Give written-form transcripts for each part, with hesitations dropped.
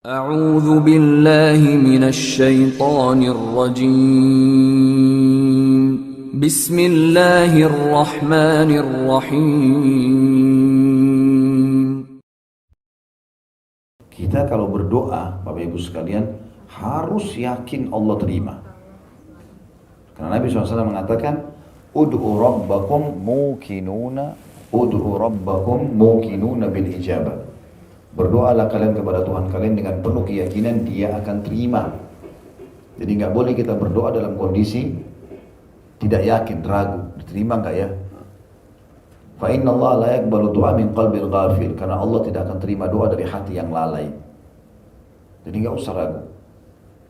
أعوذ بالله من الشيطان الرجيم بسم الله الرحمن الرحيم. Kita kalau berdoa, Bapak Ibu sekalian, harus yakin Allah terima. Karena Nabi SAW mengatakan, Ud'u rabbakum mukinuna bil ijabah. Berdoalah kalian kepada Tuhan kalian dengan penuh keyakinan Dia akan terima. Jadi nggak boleh kita berdoa dalam kondisi tidak yakin, ragu, diterima nggak ya? Fa inna Allah la yaqbalu du'a min qalbil ghafil, karena Allah tidak akan terima doa dari hati yang lalai. Jadi nggak usah ragu.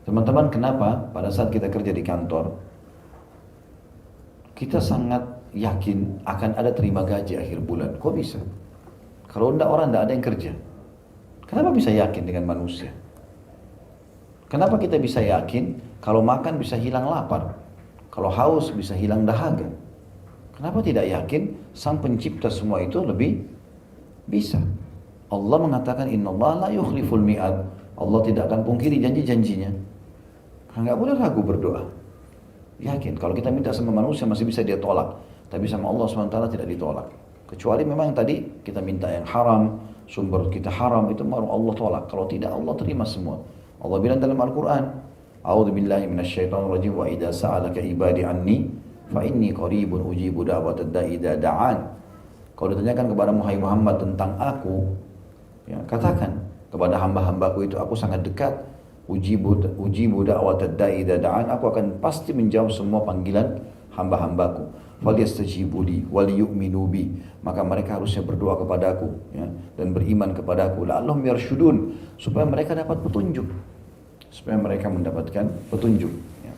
Teman-teman, kenapa pada saat kita kerja di kantor kita sangat yakin akan ada terima gaji akhir bulan? Kok bisa? Kalau enggak, orang enggak ada yang kerja. Kenapa bisa yakin dengan manusia? Kenapa kita bisa yakin kalau makan bisa hilang lapar, kalau haus bisa hilang dahaga? Kenapa tidak yakin Sang Pencipta semua itu lebih bisa? Allah mengatakan innallaha la yukhliful mi'ad. Allah tidak akan pungkiri janji-janjinya. Enggak boleh ragu berdoa. Yakin kalau kita minta sama manusia masih bisa dia tolak, tapi sama Allah SWT tidak ditolak. Kecuali memang tadi kita minta yang haram, sumber kita haram, itu baru Allah tolak. Kalau tidak, Allah terima semua. Allah bilang dalam Al-Quran, A'udzu billahi minasyaitonir rajim, wa idza sa'alaka ibadi anni fa inni qaribun ujibu da'watad da'i idza da'an. Kalau ditanyakan kepada Muhammad tentang aku, ya, katakan kepada hamba-hambaku itu, aku sangat dekat. Ujibu da'watad da'i idza da'an, aku akan pasti menjawab semua panggilan hamba-hambaku. Falyastajibu li wal yu'minu bi, maka mereka harusnya berdoa kepadaku, ya, dan beriman kepadaku, la'allahum yarshudun, supaya mereka dapat petunjuk, supaya mereka mendapatkan petunjuk, ya.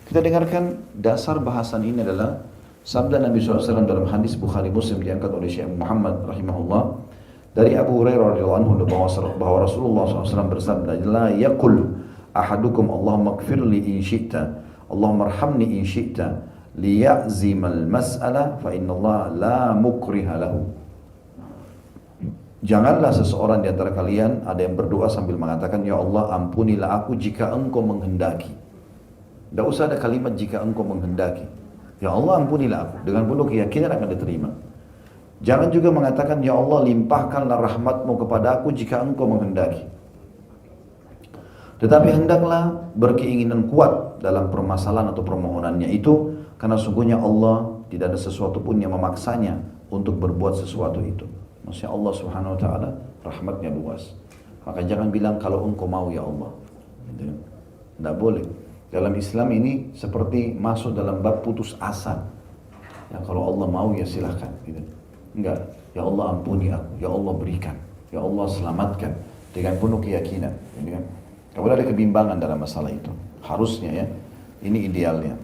Kita dengarkan dasar bahasan ini adalah sabda Nabi SAW dalam hadis Bukhari Muslim diangkat oleh Syekh Muhammad rahimahullah dari Abu Hurairah radhiyallahu anhu bahwa Rasulullah SAW bersabda, la yaqul ahadukum Allahumma ighfirli in syi'ta, Allahumma arhamni in syi'ta, liya'zimal mas'ala fa innallaha la mukriha lahu. Janganlah seseorang di antara kalian ada yang berdoa sambil mengatakan, ya Allah ampunilah aku jika engkau menghendaki. Tidak usah ada kalimat jika engkau menghendaki. Ya Allah ampunilah aku, dengan penuh keyakinan akan diterima. Jangan juga mengatakan, ya Allah limpahkanlah rahmatmu kepada aku jika engkau menghendaki. Tetapi hendaklah berkeinginan kuat dalam permasalahan atau permohonannya itu, karena sungguhnya Allah tidak ada sesuatu pun yang memaksanya untuk berbuat sesuatu itu. Maksudnya Allah Subhanahu wa taala rahmatnya luas. Maka jangan bilang kalau engkau mau ya Allah. Gitu. Tidak boleh. Dalam Islam ini seperti masuk dalam bab putus asa. Ya kalau Allah mau ya silahkan. Gitu. Enggak. Ya Allah ampuni aku. Ya Allah berikan. Ya Allah selamatkan. Dengan penuh keyakinan. Gitu kan? Tidak boleh ada kebimbangan dalam masalah itu. Harusnya ya. Ini idealnya.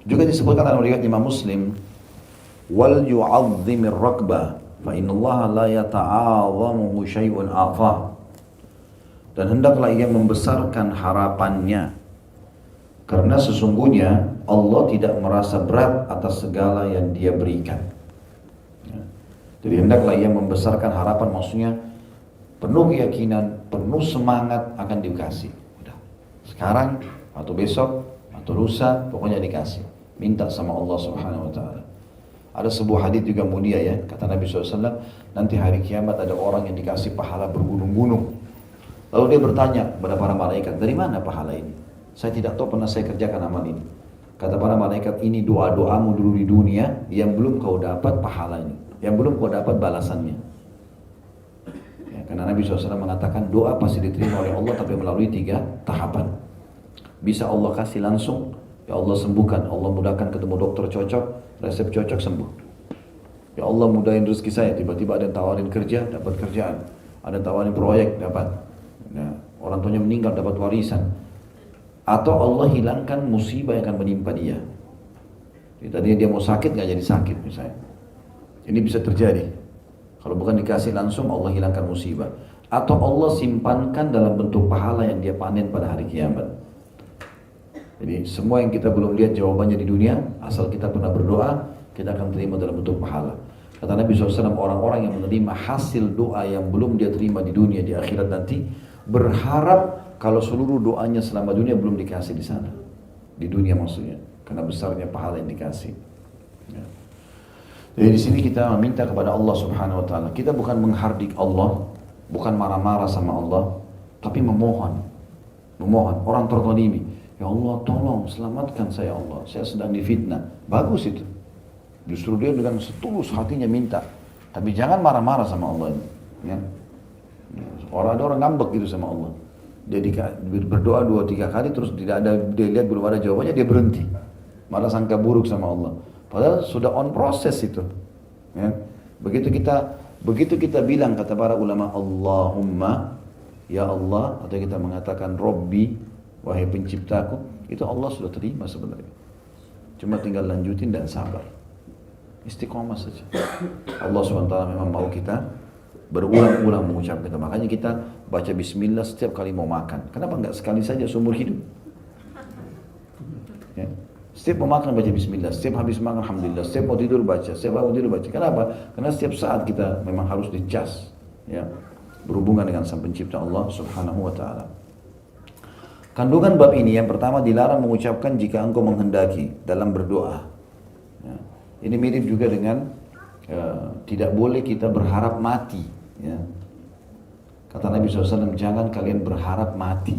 Juga disebutkan dalam riwayat Imam Muslim, wal yu'azzimir rakbah fa innallaha la yata'azamuhu syai'un afa. Dan hendaklah ia membesarkan harapannya, karena sesungguhnya Allah tidak merasa berat atas segala yang Dia berikan. Ya. Jadi hendaklah ia membesarkan harapan, maksudnya penuh keyakinan, penuh semangat akan dikasih. Udah. Sekarang atau besok atau lusa, pokoknya dikasih. Minta sama Allah Subhanahu wa taala. Ada sebuah hadis juga mulia ya, kata Nabi SAW, nanti hari kiamat ada orang yang dikasih pahala bergunung-gunung. Lalu dia bertanya kepada para malaikat, dari mana pahala ini? Saya tidak tahu, pernah saya kerjakan amal ini. Kata para malaikat, ini doa-doamu dulu di dunia yang belum kau dapat pahalanya, yang belum kau dapat balasannya. Ya, karena Nabi SAW mengatakan doa pasti diterima oleh Allah tapi melalui 3 tahapan. Bisa Allah kasih langsung, ya Allah sembuhkan, Allah mudahkan ketemu dokter cocok, resep cocok sembuh. Ya Allah mudahin rezeki saya, tiba-tiba ada yang tawarin kerja, dapat kerjaan. Ada yang tawarin proyek, dapat. Ya, orang tuanya meninggal, dapat warisan. Atau Allah hilangkan musibah yang akan menimpa dia. Jadi tadinya dia mau sakit, nggak jadi sakit misalnya. Ini bisa terjadi. Kalau bukan dikasih langsung, Allah hilangkan musibah. Atau Allah simpankan dalam bentuk pahala yang dia panen pada hari kiamat. Jadi semua yang kita belum lihat jawabannya di dunia, asal kita pernah berdoa, kita akan terima dalam bentuk pahala. Kata Nabi SAW, orang-orang yang menerima hasil doa yang belum dia terima di dunia, di akhirat nanti, berharap kalau seluruh doanya selama dunia belum dikasih di sana. Di dunia maksudnya, karena besarnya pahala yang dikasih. Ya. Jadi di sini kita meminta kepada Allah Subhanahu Wa Taala. Kita bukan menghardik Allah, bukan marah-marah sama Allah, tapi memohon. Memohon, orang terzalimi. Ya Allah, tolong selamatkan saya Allah, saya sedang difitnah. Bagus itu. Justru dia dengan setulus hatinya minta. Tapi jangan marah-marah sama Allah ini. Ya. Ada orang ngambek gitu sama Allah. Dia berdoa 2-3 kali terus tidak ada, dia lihat belum ada jawabannya, dia berhenti. Malah sangka buruk sama Allah. Padahal sudah on proses itu. Ya. Begitu kita bilang, kata para ulama, Allahumma, ya Allah, atau kita mengatakan Robbi, wahai penciptaku, itu Allah sudah terima sebenarnya. Cuma tinggal lanjutin dan sabar. Istiqomah saja. Allah SWT memang mau kita berulang-ulang mengucapkan itu. Makanya kita baca bismillah setiap kali mau makan. Kenapa enggak sekali saja seumur hidup? Ya. Setiap mau makan baca bismillah, setiap habis makan alhamdulillah, setiap mau tidur baca, setiap mau tidur baca. Kenapa? Karena setiap saat kita memang harus dicas, ya, berhubungan dengan Sang Pencipta Allah Subhanahu wa taala. Kandungan bab ini yang pertama, dilarang mengucapkan jika engkau menghendaki dalam berdoa. Ya. Ini mirip juga dengan tidak boleh kita berharap mati. Ya. Kata Nabi SAW, jangan kalian berharap mati.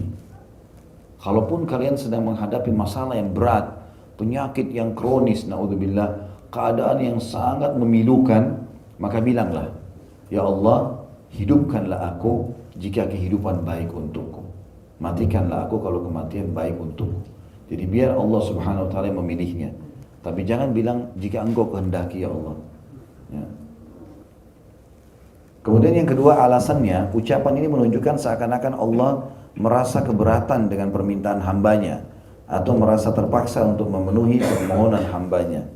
Kalaupun kalian sedang menghadapi masalah yang berat, penyakit yang kronis, naudzubillah, keadaan yang sangat memilukan, maka bilanglah, ya Allah, hidupkanlah aku jika kehidupan baik untukku. Matikanlah aku kalau kematian baik untukku. Jadi biar Allah Subhanahu wa taala memilihnya. Tapi jangan bilang jika engkau kehendaki ya Allah. Ya. Kemudian yang kedua alasannya, ucapan ini menunjukkan seakan-akan Allah merasa keberatan dengan permintaan hambanya atau merasa terpaksa untuk memenuhi permohonan hambanya.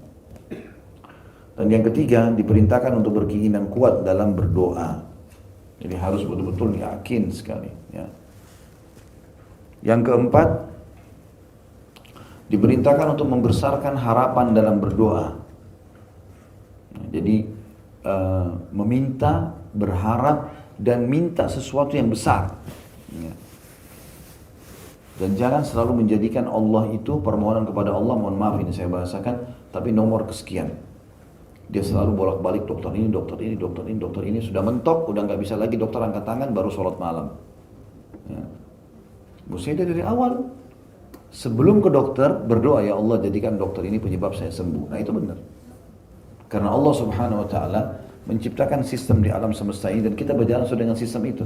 Dan yang ketiga, diperintahkan untuk berkeinginan kuat dalam berdoa. Jadi harus betul-betul yakin sekali. Ya. Yang keempat, diperintahkan untuk membesarkan harapan dalam berdoa. Jadi meminta, berharap dan minta sesuatu yang besar. Dan jangan selalu menjadikan Allah itu, permohonan kepada Allah, mohon maaf ini saya bahasakan, tapi nomor kesekian. Dia selalu bolak-balik dokter ini, dokter ini, dokter ini, dokter ini, sudah mentok, udah nggak bisa lagi dokter angkat tangan, baru sholat malam. Ya. Mestinya dari awal, sebelum ke dokter, berdoa, ya Allah jadikan dokter ini penyebab saya sembuh. Nah itu benar. Karena Allah Subhanahu wa taala menciptakan sistem di alam semesta ini dan kita berjalan sesuai dengan sistem itu.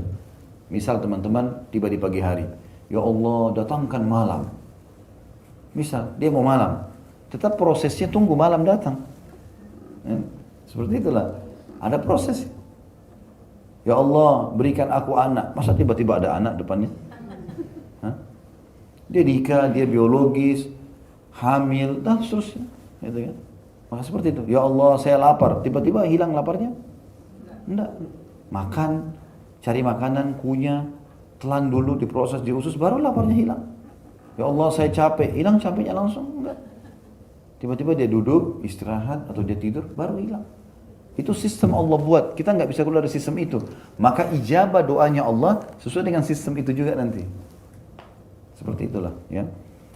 Misal teman-teman tiba di pagi hari, ya Allah datangkan malam. Misal dia mau malam, tetap prosesnya tunggu malam datang. Ya, seperti itulah. Ada proses. Ya Allah berikan aku anak. Masa tiba-tiba ada anak depannya? Hah? Dia nikah, dia biologis, hamil, dan seterusnya. Gitu kan? Maka seperti itu. Ya Allah saya lapar. Tiba-tiba hilang laparnya? Enggak. Makan, cari makanan, kunyah, telan dulu, diproses di usus, baru laparnya hilang. Ya Allah saya capek, hilang capeknya langsung? Enggak. Tiba-tiba dia duduk, istirahat, atau dia tidur, baru hilang. Itu sistem Allah buat, kita nggak bisa keluar dari sistem itu. Maka ijabah doanya Allah sesuai dengan sistem itu juga nanti. Seperti itulah. Ya.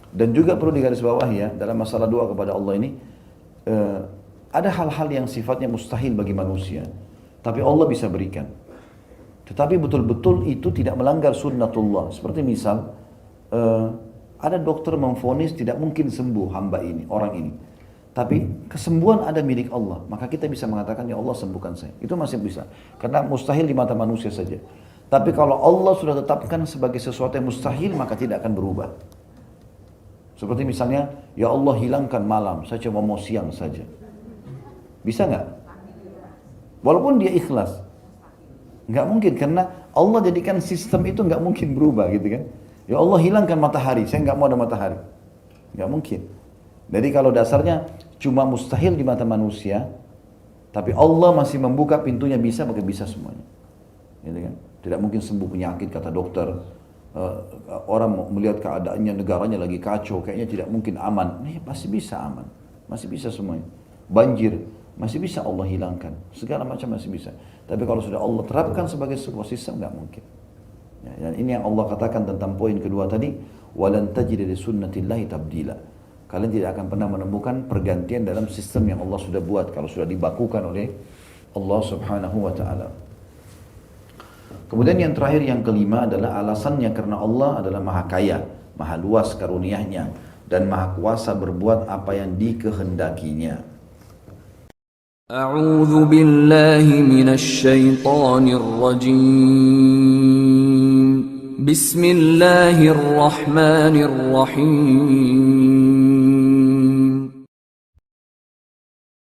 Dan juga perlu digarisbawahi ya, dalam masalah doa kepada Allah ini, ada hal-hal yang sifatnya mustahil bagi manusia. Tapi Allah bisa berikan. Tetapi betul-betul itu tidak melanggar sunnatullah. Seperti misal, ada dokter memvonis tidak mungkin sembuh hamba ini, orang ini. Tapi kesembuhan ada milik Allah. Maka kita bisa mengatakan, ya Allah sembuhkan saya. Itu masih bisa. Karena mustahil di mata manusia saja. Tapi kalau Allah sudah tetapkan sebagai sesuatu yang mustahil, maka tidak akan berubah. Seperti misalnya, ya Allah hilangkan malam, saya cuma mau siang saja. Bisa nggak? Walaupun dia ikhlas. Nggak mungkin, karena Allah jadikan sistem itu nggak mungkin berubah gitu kan. Ya Allah hilangkan matahari, saya nggak mau ada matahari. Nggak mungkin. Jadi kalau dasarnya cuma mustahil di mata manusia, tapi Allah masih membuka pintunya bisa, maka bisa semuanya. Gitu kan? Tidak mungkin sembuh penyakit kata dokter. Orang melihat keadaannya, negaranya lagi kacau, kayaknya tidak mungkin aman. Pasti bisa aman, masih bisa semuanya. Banjir, masih bisa Allah hilangkan. Segala macam masih bisa. Tapi kalau sudah Allah terapkan sebagai sebuah sistem, nggak mungkin. Ya, dan ini yang Allah katakan tentang poin kedua tadi, walan tajida li sunnatillahi tabdila. Kalian tidak akan pernah menemukan pergantian dalam sistem yang Allah sudah buat kalau sudah dibakukan oleh Allah Subhanahu wa taala. Kemudian yang terakhir, yang kelima adalah alasannya karena Allah adalah maha kaya, maha luas karunia-Nya dan maha kuasa berbuat apa yang dikehendakinya. A'udzu billahi minasy syaithanir rajim. Bismillahirrahmanirrahim.